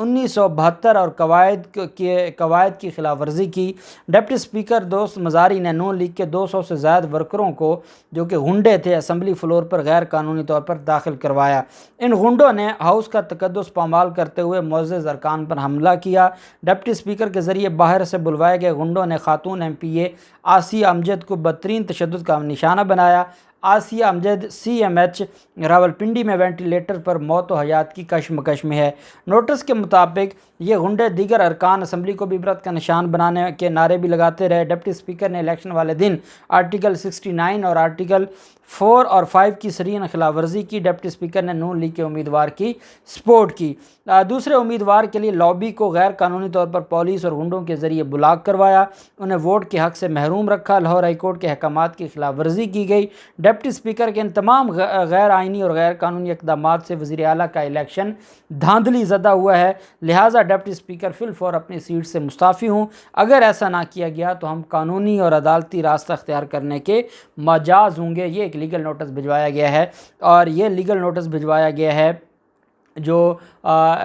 1972 اور قواعد کی خلاف ورزی کی۔ ڈپٹی اسپیکر دوست مزاری نے نون لیگ کے 200 سے زائد ورکروں کو جو کہ غنڈے تھے اسمبلی فلور پر غیر قانونی طور پر داخل کروایا۔ ان غنڈوں نے ہاؤس کا تقدس پامال کرتے ہوئے معزز ارکان پر حملہ کیا۔ ڈپٹی اسپیکر کے ذریعے باہر سے بلوائے گئے غنڈوں نے خاتون ایم پی اے آسیہ امجد کو بدترین تشدد کا نشانہ بنایا۔ آسیہ امجد CMH راولپنڈی میں وینٹیلیٹر پر موت و حیات کی کشمکش میں ہے۔ نوٹس کے مطابق یہ غنڈے دیگر ارکان اسمبلی کو بھی عبرت کا نشان بنانے کے نعرے بھی لگاتے رہے۔ ڈپٹی اسپیکر نے الیکشن والے دن آرٹیکل 69 اور آرٹیکل 4 اور 5 کی سرین خلاف ورزی کی۔ ڈپٹی اسپیکر نے نون لیگ کے امیدوار کی سپورٹ کی۔ دوسرے امیدوار کے لیے لابی کو غیر قانونی طور پر پولیس اور غنڈوں کے ذریعے بلاک کروایا، انہیں ووٹ کے حق سے محروم رکھا۔ لاہور ہائی کورٹ کے احکامات کی خلاف ورزی کی گئی۔ ڈپٹی اسپیکر کے ان تمام غیر آئینی اور غیر قانونی اقدامات سے وزیر اعلیٰ کا الیکشن دھاندلی زدہ ہوا ہے، لہٰذا ڈپٹی اسپیکر فی الفور اپنی سیٹ سے مستعفی ہوں۔ اگر ایسا نہ کیا گیا تو ہم قانونی اور عدالتی راستہ اختیار کرنے کے مجاز ہوں گے۔ یہ ایک لیگل نوٹس بھجوایا گیا ہے، اور یہ لیگل نوٹس بھجوایا گیا ہے جو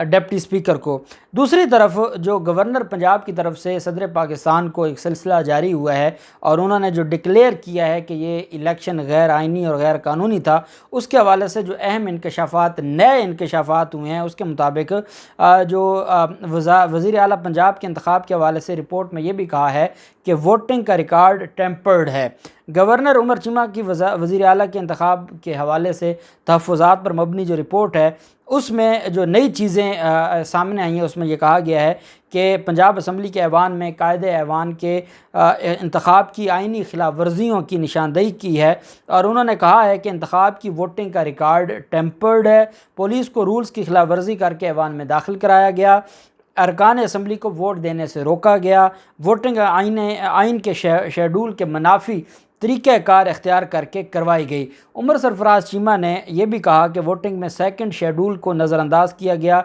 ڈپٹی اسپیکر کو۔ دوسری طرف جو گورنر پنجاب کی طرف سے صدر پاکستان کو ایک سلسلہ جاری ہوا ہے، اور انہوں نے جو ڈکلیئر کیا ہے کہ یہ الیکشن غیر آئینی اور غیر قانونی تھا، اس کے حوالے سے جو اہم نئے انکشافات ہوئے ہیں، اس کے مطابق جو وزیر اعلیٰ پنجاب کے انتخاب کے حوالے سے رپورٹ میں یہ بھی کہا ہے کہ ووٹنگ کا ریکارڈ ٹیمپرڈ ہے۔ گورنر عمر چیمہ کی وزیر اعلیٰ کے انتخاب کے حوالے سے تحفظات پر مبنی جو رپورٹ ہے، اس میں جو نئی چیزیں سامنے آئی ہیں، اس میں یہ کہا گیا ہے کہ پنجاب اسمبلی کے ایوان میں قائد ایوان کے انتخاب کی آئینی خلاف ورزیوں کی نشاندہی کی ہے، اور انہوں نے کہا ہے کہ انتخاب کی ووٹنگ کا ریکارڈ ٹیمپرڈ ہے، پولیس کو رولز کی خلاف ورزی کر کے ایوان میں داخل کرایا گیا، ارکان اسمبلی کو ووٹ دینے سے روکا گیا، ووٹنگ آئین کے شیڈول کے منافی طریقہ کار اختیار کر کے کروائی گئی۔ عمر سرفراز چیمہ نے یہ بھی کہا کہ ووٹنگ میں سیکنڈ شیڈول کو نظر انداز کیا گیا۔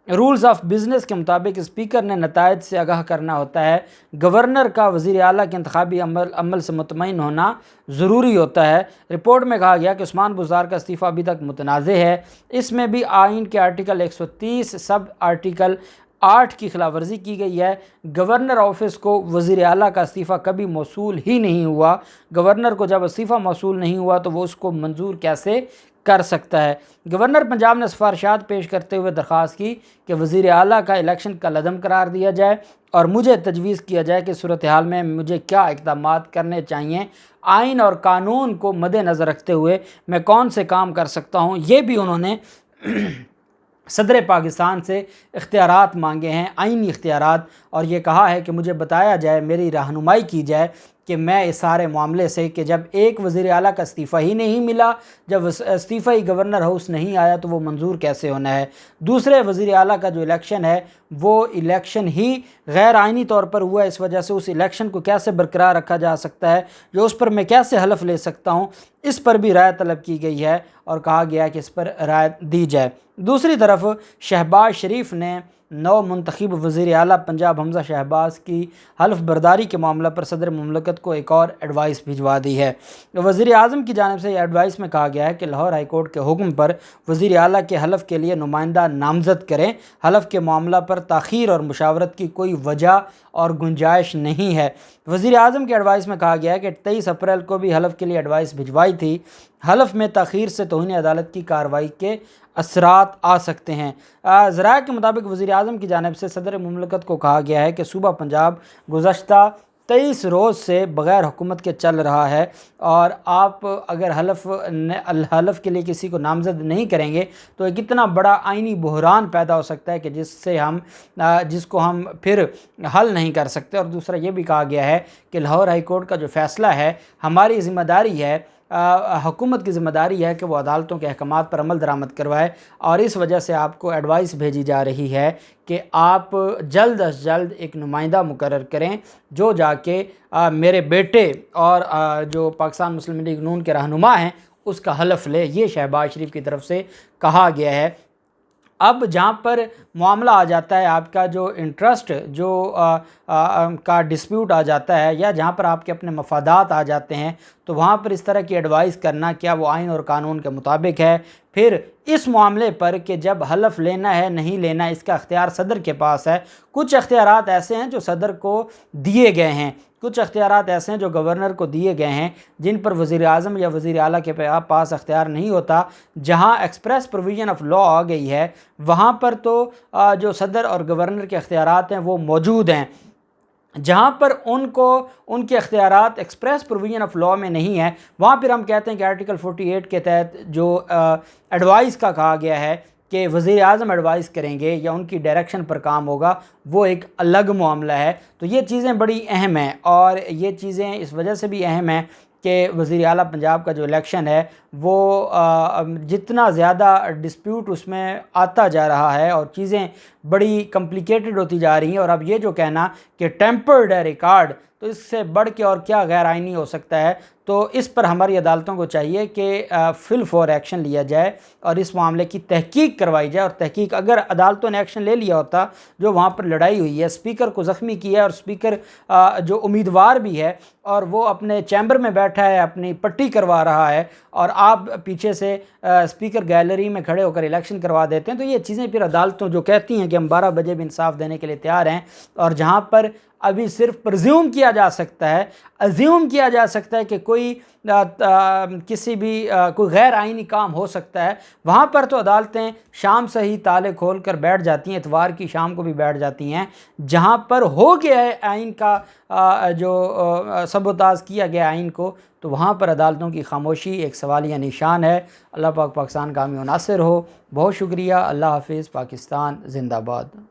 رولز آف بزنس کے مطابق اسپیکر نے نتائج سے آگاہ کرنا ہوتا ہے، گورنر کا وزیر اعلیٰ کے انتخابی عمل سے مطمئن ہونا ضروری ہوتا ہے۔ رپورٹ میں کہا گیا کہ عثمان بزدار کا استعفیٰ ابھی تک متنازع ہے، اس میں بھی آئین کے آرٹیکل 130 سب آرٹیکل 8 کی خلاف ورزی کی گئی ہے۔ گورنر آفس کو وزیر اعلیٰ کا استعفیٰ کبھی موصول ہی نہیں ہوا، گورنر کو جب استعفیٰ موصول نہیں ہوا تو وہ اس کو منظور کیسے کر سکتا ہے۔ گورنر پنجاب نے سفارشات پیش کرتے ہوئے درخواست کی کہ وزیر اعلیٰ کا الیکشن کالعدم قرار دیا جائے، اور مجھے تجویز کیا جائے کہ صورتحال میں مجھے کیا اقدامات کرنے چاہیے، آئین اور قانون کو مد نظر رکھتے ہوئے میں کون سے کام کر سکتا ہوں۔ یہ بھی انہوں نے صدر پاکستان سے اختیارات مانگے ہیں، آئینی اختیارات، اور یہ کہا ہے کہ مجھے بتایا جائے، میری رہنمائی کی جائے کہ میں اس سارے معاملے سے، کہ جب ایک وزیر اعلیٰ کا استعفیٰ ہی نہیں ملا، جب استعفیٰ ہی گورنر ہاؤس نہیں آیا تو وہ منظور کیسے ہونا ہے۔ دوسرے وزیر اعلیٰ کا جو الیکشن ہے وہ الیکشن ہی غیر آئینی طور پر ہوا ہے، اس وجہ سے اس الیکشن کو کیسے برقرار رکھا جا سکتا ہے، جو اس پر میں کیسے حلف لے سکتا ہوں، اس پر بھی رائے طلب کی گئی ہے، اور کہا گیا کہ اس پر رائے دی جائے۔ دوسری طرف شہباز شریف نے نو منتخب وزیر اعلیٰ پنجاب حمزہ شہباز کی حلف برداری کے معاملہ پر صدر مملکت کو ایک اور ایڈوائس بھجوا دی ہے۔ وزیر اعظم کی جانب سے یہ ایڈوائس میں کہا گیا ہے کہ لاہور ہائی کورٹ کے حکم پر وزیر اعلیٰ کے حلف کے لیے نمائندہ نامزد کریں، حلف کے معاملہ پر تاخیر اور مشاورت کی کوئی وجہ اور گنجائش نہیں ہے۔ وزیر اعظم کے ایڈوائس میں کہا گیا ہے کہ 23 اپریل کو بھی حلف کے لیے ایڈوائس بھجوائی تھی، حلف میں تاخیر سے توہین عدالت کی کارروائی کے اثرات آ سکتے ہیں۔ ذرائع کے مطابق وزیر اعظم کی جانب سے صدر مملکت کو کہا گیا ہے کہ صوبہ پنجاب گزشتہ 23 روز سے بغیر حکومت کے چل رہا ہے، اور آپ اگر حلف کے لیے کسی کو نامزد نہیں کریں گے تو ایک اتنا بڑا آئینی بحران پیدا ہو سکتا ہے کہ جس کو ہم پھر حل نہیں کر سکتے۔ اور دوسرا یہ بھی کہا گیا ہے کہ لاہور ہائی کورٹ کا جو فیصلہ ہے، ہماری ذمہ داری ہے، حکومت کی ذمہ داری ہے کہ وہ عدالتوں کے احکامات پر عمل درآمد کروائے، اور اس وجہ سے آپ کو ایڈوائس بھیجی جا رہی ہے کہ آپ جلد از جلد ایک نمائندہ مقرر کریں جو جا کے میرے بیٹے اور جو پاکستان مسلم لیگ نون کے رہنما ہیں اس کا حلف لے۔ یہ شہباز شریف کی طرف سے کہا گیا ہے۔ اب جہاں پر معاملہ آ جاتا ہے آپ کا جو انٹرسٹ جو کا ڈسپیوٹ آ جاتا ہے، یا جہاں پر آپ کے اپنے مفادات آ جاتے ہیں، تو وہاں پر اس طرح کی ایڈوائز کرنا کیا وہ آئین اور قانون کے مطابق ہے؟ پھر اس معاملے پر کہ جب حلف لینا ہے نہیں لینا، اس کا اختیار صدر کے پاس ہے۔ کچھ اختیارات ایسے ہیں جو صدر کو دیے گئے ہیں، کچھ اختیارات ایسے ہیں جو گورنر کو دیے گئے ہیں، جن پر وزیر اعظم یا وزیر اعلیٰ کے پاس اختیار نہیں ہوتا۔ جہاں ایکسپریس پروویژن آف لاء آ گئی ہے، وہاں پر تو جو صدر اور گورنر کے اختیارات ہیں وہ موجود ہیں۔ جہاں پر ان کے اختیارات ایکسپریس پروویژن آف لاء میں نہیں ہے، وہاں پھر ہم کہتے ہیں کہ آرٹیکل 48 کے تحت جو ایڈوائز کا کہا گیا ہے کہ وزیر اعظم ایڈوائز کریں گے یا ان کی ڈائریکشن پر کام ہوگا، وہ ایک الگ معاملہ ہے۔ تو یہ چیزیں بڑی اہم ہیں، اور یہ چیزیں اس وجہ سے بھی اہم ہیں کہ وزیر اعلیٰ پنجاب کا جو الیکشن ہے وہ جتنا زیادہ ڈسپیوٹ اس میں آتا جا رہا ہے اور چیزیں بڑی کمپلیکیٹڈ ہوتی جا رہی ہیں، اور اب یہ جو کہنا کہ ٹیمپرڈ ہے ریکارڈ، تو اس سے بڑھ کے اور کیا غیر آئینی ہو سکتا ہے؟ تو اس پر ہماری عدالتوں کو چاہیے کہ فی الفور ایکشن لیا جائے اور اس معاملے کی تحقیق کروائی جائے۔ اور تحقیق اگر عدالتوں نے ایکشن لے لیا ہوتا، جو وہاں پر لڑائی ہوئی ہے، اسپیکر کو زخمی کیا ہے، اور اسپیکر جو امیدوار بھی ہے اور وہ اپنے چیمبر میں بیٹھا ہے، اپنی پٹی کروا رہا ہے، اور آپ پیچھے سے اسپیکر گیلری میں کھڑے ہو کر الیکشن کروا دیتے ہیں، تو یہ چیزیں پھر عدالتوں جو کہتی ہیں کہ ہم 12 بجے بھی انصاف دینے کے لیے تیار ہیں، اور جہاں پر ابھی صرف پرزیوم کیا جا سکتا ہے، ازیوم کیا جا سکتا ہے کہ کوئی کسی بھی کوئی غیر آئینی کام ہو سکتا ہے، وہاں پر تو عدالتیں شام سے ہی تالے کھول کر بیٹھ جاتی ہیں، اتوار کی شام کو بھی بیٹھ جاتی ہیں۔ جہاں پر ہو گیا ہے آئین کا جو سبوتاژ کیا گیا آئین کو، تو وہاں پر عدالتوں کی خاموشی ایک سوالیہ نشان ہے۔ اللہ پاک پاکستان کا حامی و ناصر ہو۔ بہت شکریہ۔ اللہ حافظ۔ پاکستان زندہ باد۔